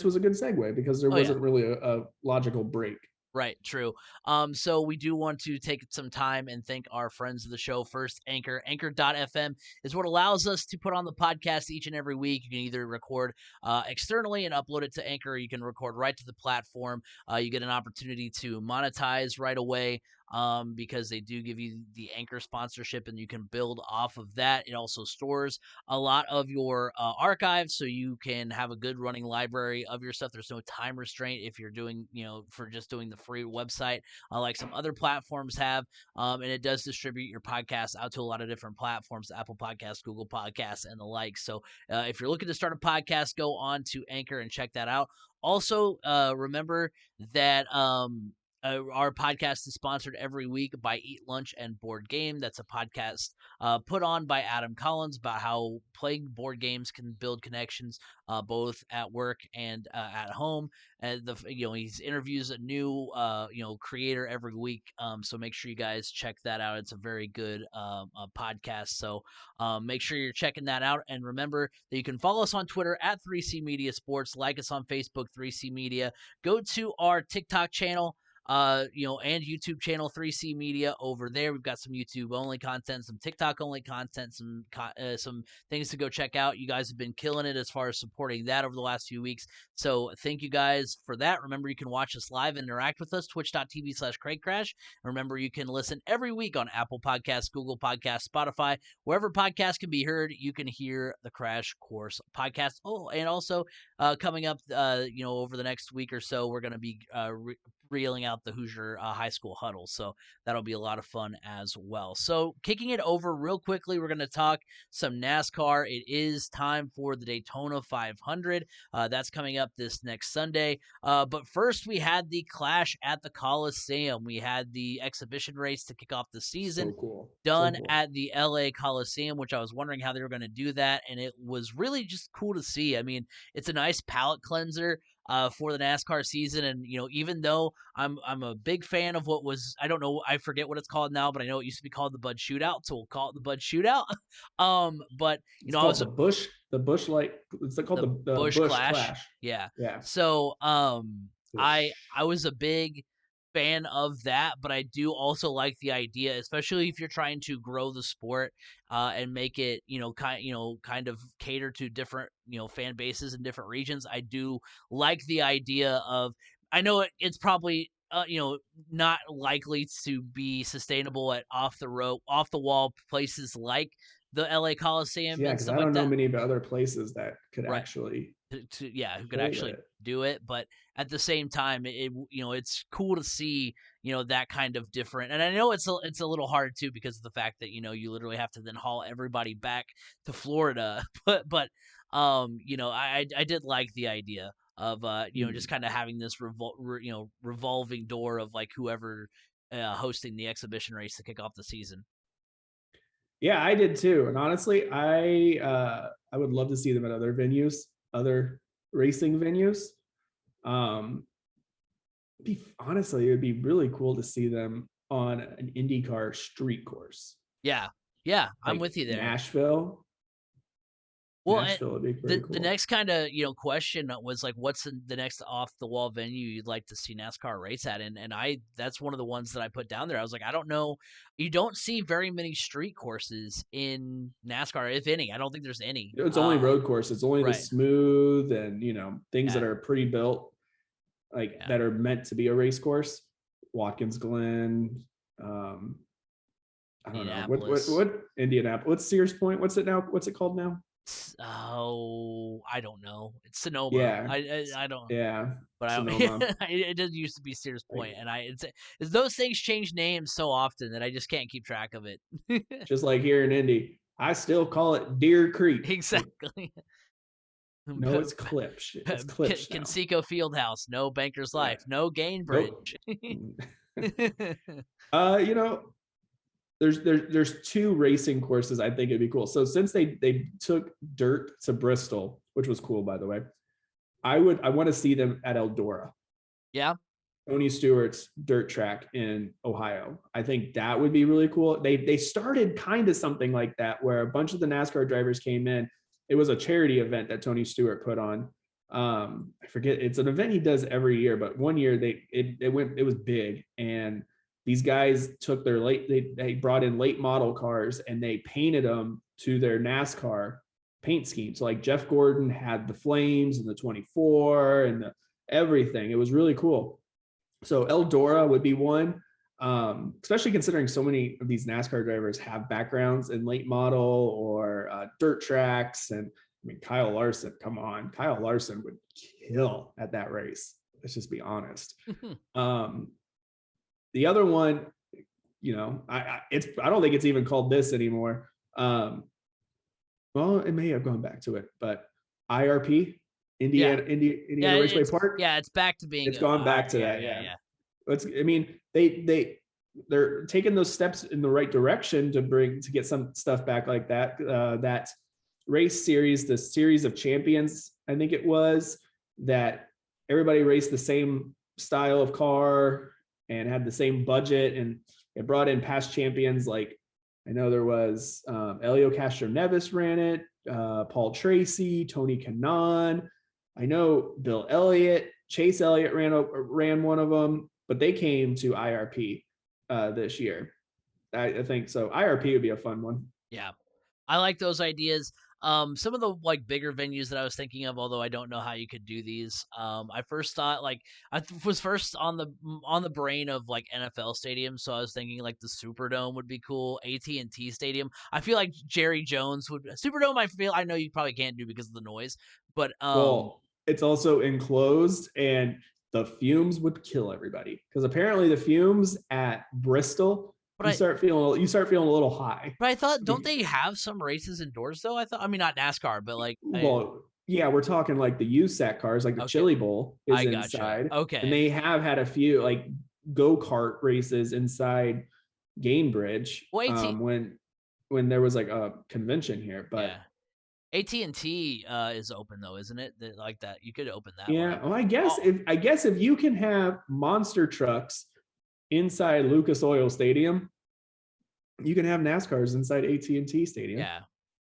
was a good segue, because there wasn't really a logical break. Right, true. So we do want to take some time and thank our friends of the show. First, Anchor. Anchor.fm is what allows us to put on the podcast each and every week. You can either record externally and upload it to Anchor, or you can record right to the platform. You get an opportunity to monetize right away, because they do give you the Anchor sponsorship, and you can build off of that. It also stores a lot of your archives, so you can have a good running library of your stuff. There's no time restraint if you're doing, for just doing the free website, like some other platforms have. And it does distribute your podcast out to a lot of different platforms, Apple Podcasts, Google Podcasts, and the like. So if you're looking to start a podcast, go on to Anchor and check that out. Also, remember that our podcast is sponsored every week by Eat Lunch and Board Game. That's a podcast put on by Adam Collins about how playing board games can build connections both at work and at home. And he interviews a new creator every week. So make sure you guys check that out. It's a very good podcast. So make sure you're checking that out. And remember that you can follow us on Twitter at 3C Media Sports. Like us on Facebook, 3C Media. Go to our TikTok channel, and YouTube channel 3C Media. Over there we've got some YouTube only content, some TikTok only content, some things to go check out. You guys have been killing it as far as supporting that over the last few weeks, so thank you guys for that. Remember, you can watch us live and interact with us, twitch.tv/CraigCrash. Remember, you can listen every week on Apple Podcasts, Google Podcasts, Spotify, wherever podcasts can be heard. You can hear the Crash Course podcast. Oh, and also coming up over the next week or so, we're going to be reeling out the Hoosier high school huddle. So that'll be a lot of fun as well. So kicking it over real quickly, we're going to talk some NASCAR. It is time for the Daytona 500. That's coming up this next Sunday. But first, we had the Clash at the Coliseum. We had the exhibition race to kick off the season. So cool. Done at the LA Coliseum, which I was wondering how they were going to do that. And it was really just cool to see. I mean, it's a nice palate cleanser for the NASCAR season. And, even though I'm a big fan of what was, I don't know, I forget what it's called now, but I know it used to be called the Bud Shootout. So we'll call it the Bud Shootout. But, it's called the Bush, it's called the Bush Clash. Yeah. Yeah. So, I was a big fan of that, but I do also like the idea, especially if you're trying to grow the sport and make it, kind of cater to different, fan bases in different regions. I do like the idea of, I know it's probably not likely to be sustainable at off the wall places like the LA Coliseum Yeah, and because stuff I like don't know that. many other places that could Right. actually Yeah, who could hold actually it. do it. But at the same time, it's cool to see, that kind of different. And I know it's a little hard too because of the fact that you literally have to then haul everybody back to Florida. I did like the idea of just Mhm. kind of having this revolving door of like whoever hosting the exhibition race to kick off the season. Yeah, I did too. And honestly, I would love to see them at other venues, other racing venues. Um, honestly, it would be really cool to see them on an IndyCar street course, Yeah, yeah, I'm like with you there. Nashville. Well, Nashville would be the pretty the cool. next kind of question was like, what's the next off the wall venue you'd like to see NASCAR race at? And I that's one of the ones that I put down there. I was like, I don't know, you don't see very many street courses in NASCAR, if any. I don't think there's any. It's only road course. It's only the Right, smooth and things that yeah, are pre-built, like yeah, that are meant to be a race course. Watkins Glen. Um, I don't know Indianapolis. what Indianapolis. What's Sears Point? What's it now? What's it called now? Oh, I don't know. It's Sonoma. Yeah, I don't. yeah, But I don't. Sonoma. It did used to be Sears Point, Like and it's those things change names so often that I just can't keep track of it. just like here in Indy, I still call it Deer Creek. Like Exactly. no, it's Klipsch. It's Klipsch now. Conseco Fieldhouse, no Banker's Yeah, Life, no nope. Gainbridge. You know, there's two racing courses I think it'd be cool. So since they took dirt to Bristol, which was cool by the way, I want to see them at Eldora. Yeah, Tony Stewart's dirt track in Ohio. I think that would be really cool. They started kind of something like that where a bunch of the NASCAR drivers came in. It was a charity event that Tony Stewart put on. I forget, it's an event he does every year, but one year it was big, and these guys took their they brought in late model cars and they painted them to their NASCAR paint scheme. So like Jeff Gordon had the flames and the 24 and everything. It was really cool. So Eldora would be one, especially considering so many of these NASCAR drivers have backgrounds in late model or dirt tracks. And I mean, Kyle Larson, come on, Kyle Larson would kill at that race. Let's just be honest. Um, the other one, I don't think it's even called this anymore. Well, it may have gone back to it, but IRP, yeah, yeah. Indiana Raceway Park, It's back to being it's gone back to yeah, that. yeah, Yeah. yeah. I mean, they're taking those steps in the right direction to get some stuff back like that. That race series, the Series of Champions, I think it was, that everybody raced the same style of car and had the same budget, and it brought in past champions. Like I know there was Elio Castro Neves ran it, Paul Tracy, Tony Kanaan. I know Bill Elliott, Chase Elliott ran one of them, but they came to IRP this year. I think so. IRP would be a fun one. Yeah. I like those ideas. Some of the like bigger venues that I was thinking of, although I don't know how you could do these. I first thought like was first on the brain of like NFL stadiums, so I was thinking like the Superdome would be cool. AT&T Stadium. I feel like Jerry Jones would Superdome. I know you probably can't do because of the noise, but Well, it's also enclosed, and the fumes would kill everybody because apparently the fumes at Bristol, but you I start feeling a little high. but I thought don't they have some races indoors though? I mean not NASCAR, but like I Well, yeah, we're talking like the USAC cars, like the okay, Chili Bowl is I gotcha. inside, and Okay, they have had a few like go-kart races inside Gainbridge well AT when there was like a convention here. But yeah. AT&T is open though, isn't it? Like that, you could open that one yeah, up. well, Oh, I guess if you can have monster trucks inside Lucas Oil Stadium, you can have NASCARs inside AT&T Stadium. yeah.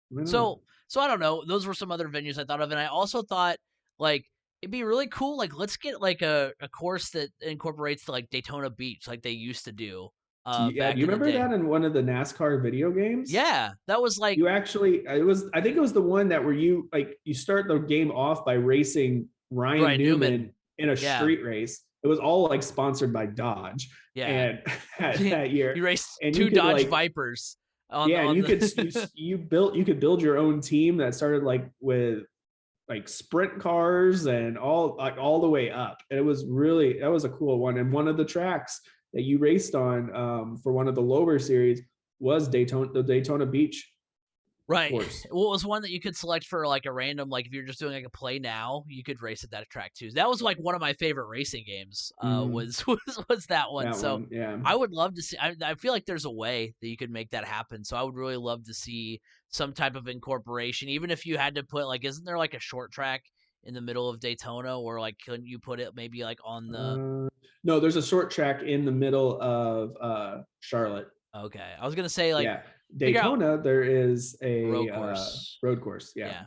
Why not? So I don't know. Those were some other venues I thought of, and I also thought like it'd be really cool. Like let's get like a course that incorporates like Daytona Beach, like they used to do Yeah, do back you in the remember day. that in one of the NASCAR video games? Yeah, that was like You actually, I think it was the one that where you start the game off by racing Ryan Ryan Newman Newman. in a Yeah, street race. It was all like sponsored by Dodge yeah. and that year, You raced and you two could Dodge like Vipers. Yeah, and on you could the you could build your own team that started like with like sprint cars and all the way up. And that was a cool one. And one of the tracks that you raced on for one of the lower series was the Daytona Beach right. course. Well, it was one that you could select for like a random, like if you're just doing like a play now, you could race at that track too. That was like one of my favorite racing games. Was that one? That So one, yeah. I would love to see. I feel like there's a way that you could make that happen. So I would really love to see some type of incorporation, even if you had to put like, isn't there like a short track in the middle of Daytona, or like couldn't you put it maybe like on the? No, there's a short track in the middle of Charlotte. Okay, I was gonna say like Yeah, figure out Daytona there is road a course. road course. Yeah, Yeah.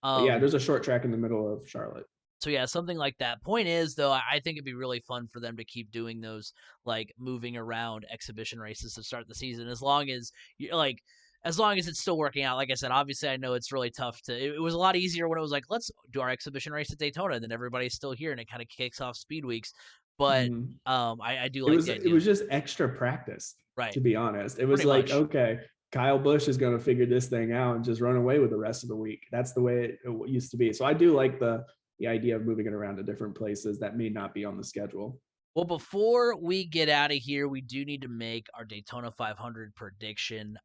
but yeah, there's a short track in the middle of Charlotte. So yeah, something like that. Point is, though, I think it'd be really fun for them to keep doing those like moving around exhibition races to start the season, as long as you like, as long as it's still working out. Like I said, obviously, I know it's really tough to. It was a lot easier when it was like, let's do our exhibition race at Daytona, and then everybody's still here, and it kind of kicks off speed weeks. But Mhm. I do It like was the it idea, was just extra practice, right? to be honest. It was Pretty like, much. okay, Kyle Busch is going to figure this thing out and just run away with the rest of the week. That's the way it used to be. So I do like the idea of moving it around to different places that may not be on the schedule. Well, before we get out of here, we do need to make our Daytona 500 prediction.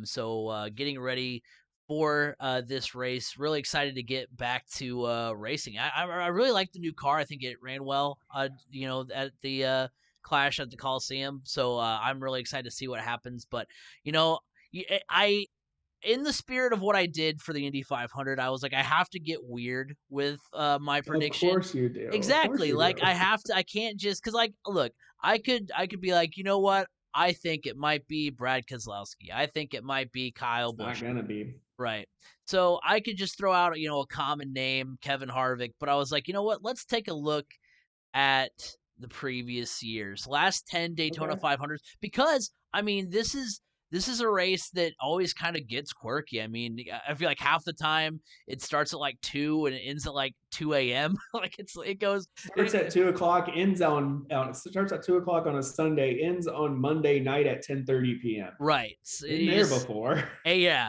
So getting ready for this race, really excited to get back to racing. I really like the new car. I think it ran well. At the Clash at the Coliseum. So I'm really excited to see what happens. But you know, I in the spirit of what I did for the Indy 500, I was like, I have to get weird with my Of prediction. course you do. Of course Exactly. you Like do. I have to. I can't just because like look, I could be like, you know what? I think it might be Brad Keselowski. I think it might be Kyle It's not Busch. gonna be. Right. So I could just throw out a common name, Kevin Harvick. But I was like, you know what? Let's take a look at the previous years, last 10 Daytona Okay. 500s, because I mean, this is a race that always kind of gets quirky. I mean, I feel like half the time it starts at like 2 and it ends at like 2 a.m. Like it goes Starts at 2 o'clock, ends on starts at 2 o'clock on a Sunday, ends on Monday night at 10:30 p.m. right. So Been you there just before. yeah.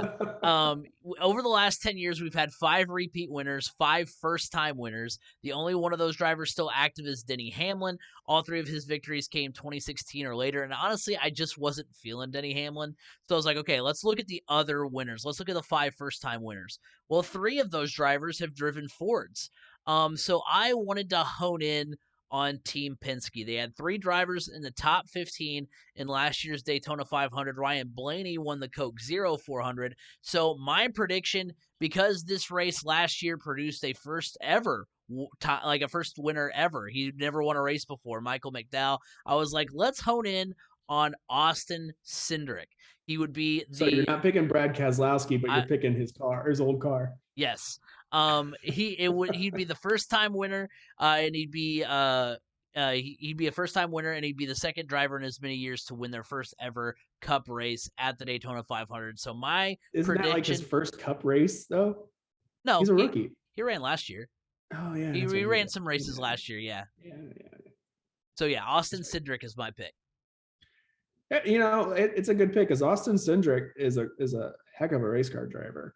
Over the last 10 years, we've had 5 repeat winners, 5 first-time winners. The only one of those drivers still active is Denny Hamlin. All 3 of his victories came 2016 or later. And honestly, I just wasn't feeling Denny Hamlin. So I was like, okay, let's look at the other winners. Let's look at the 5 first-time winners. Well, 3 of those drivers have driven Fords. So I wanted to hone in on Team Penske. They had 3 drivers in the top 15 in last year's Daytona 500. Ryan Blaney won the Coke Zero 400. So my prediction, because this race last year produced a first ever, like a first winner ever. He never won a race before, Michael McDowell. I was like, let's hone in on Austin Cindric. He would be So you're the not picking Brad Keselowski, but I, you're picking his old car. yes. He'd be the first time winner, and he'd be a first time winner, and he'd be the second driver in as many years to win their first ever Cup race at the Daytona 500. So my Isn't that like his prediction, first Cup race though? no, He's a he rookie. he ran last year. Oh yeah, He, that's he right. ran some races last year, yeah. Yeah, yeah. So yeah, Austin That's right. Cindric is my pick. It's a good pick because Austin Cindric is a heck of a race car driver.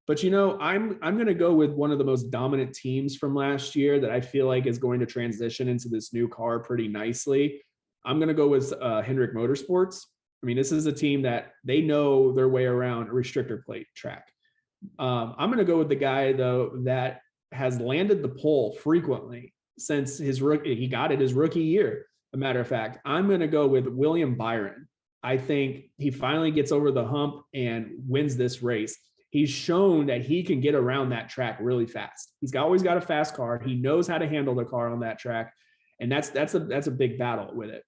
But I'm going to go with one of the most dominant teams from last year that I feel like is going to transition into this new car pretty nicely. I'm going to go with Hendrick Motorsports. I mean, this is a team that they know their way around a restrictor plate track. I'm going to go with the guy though that has landed the pole frequently since he got it his rookie year. A matter of fact, I'm going to go with William Byron. I think he finally gets over the hump and wins this race. He's shown that he can get around that track really fast. He's always got a fast car. He knows how to handle the car on that track, and that's a big battle with it.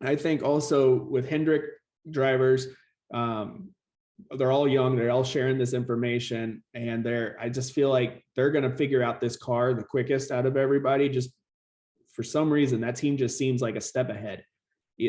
I think also with Hendrick drivers, they're all young. They're all sharing this information, and I just feel like they're going to figure out this car the quickest out of everybody. Just for some reason, that team just seems like a step ahead.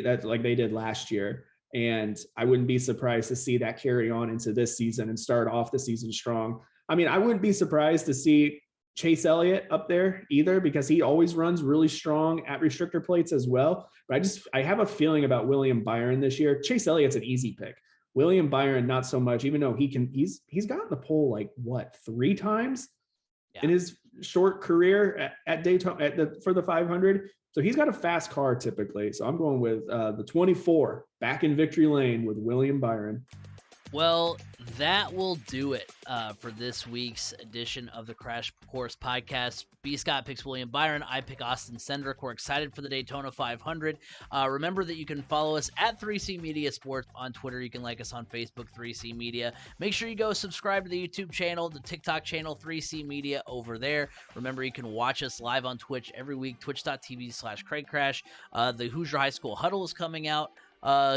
That's like they did last year. And I wouldn't be surprised to see that carry on into this season and start off the season strong. I mean, I wouldn't be surprised to see Chase Elliott up there either, because he always runs really strong at restrictor plates as well. But I have a feeling about William Byron this year. Chase Elliott's an easy pick. William Byron, not so much, even though he's gotten the pole like what, 3 times in his short career at Daytona for the 500. So he's got a fast car typically. So I'm going with the 24 back in victory lane with William Byron. Well, that will do it for this week's edition of the Crash Course Podcast. B. Scott picks William Byron. I pick Austin Cindric. We're excited for the Daytona 500. Remember that you can follow us at 3C Media Sports on Twitter. You can like us on Facebook, 3C Media. Make sure you go subscribe to the YouTube channel, the TikTok channel, 3C Media over there. Remember, you can watch us live on Twitch every week, twitch.tv/CraigCrash. The Hoosier High School Huddle is coming out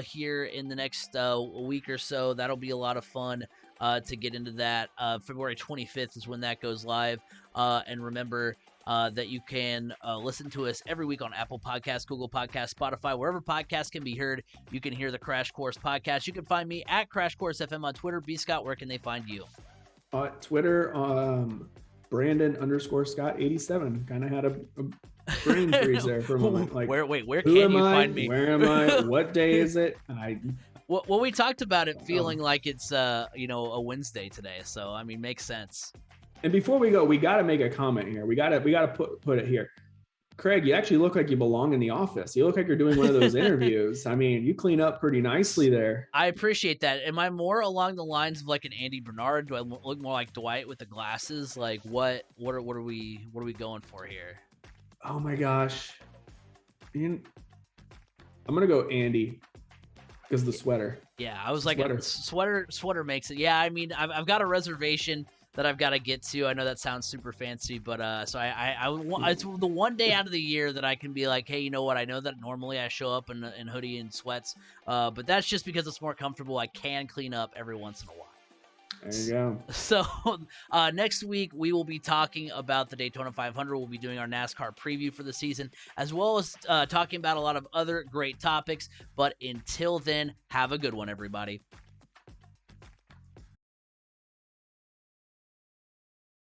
here in the next week or so. That'll be a lot of fun to get into that. February 25th is when that goes live. And remember that you can listen to us every week on Apple Podcasts, Google Podcasts, Spotify, wherever podcasts can be heard. You can hear the Crash Course Podcast. You can find me at Crash Course FM on Twitter. B. Scott, where can they find you? Twitter, Brandon_Scott87. Kind of had a brain freeze there for a moment. Like, where can you find me? Where am I? What day is it? Well, we talked about it feeling like it's a Wednesday today. So I mean, makes sense. And before we go, we got to make a comment here. We got to put it here. Craig, you actually look like you belong in the office. You look like you're doing one of those interviews. I mean, you clean up pretty nicely there. I appreciate that. Am I more along the lines of like an Andy Bernard? Do I look more like Dwight with the glasses? Like what are we going for here? Oh my gosh. I'm going to go Andy because the sweater. Yeah, I was like, sweater makes it. Yeah, I mean, I've got a reservation that I've got to get to. I know that sounds super fancy, but so it's the one day out of the year that I can be like, hey, you know what? I know that normally I show up in hoodie and sweats, but that's just because it's more comfortable. I can clean up every once in a while. There you go. So next week we will be talking about the Daytona 500. We'll be doing our NASCAR preview for the season, as well as talking about a lot of other great topics. But until then, have a good one, everybody.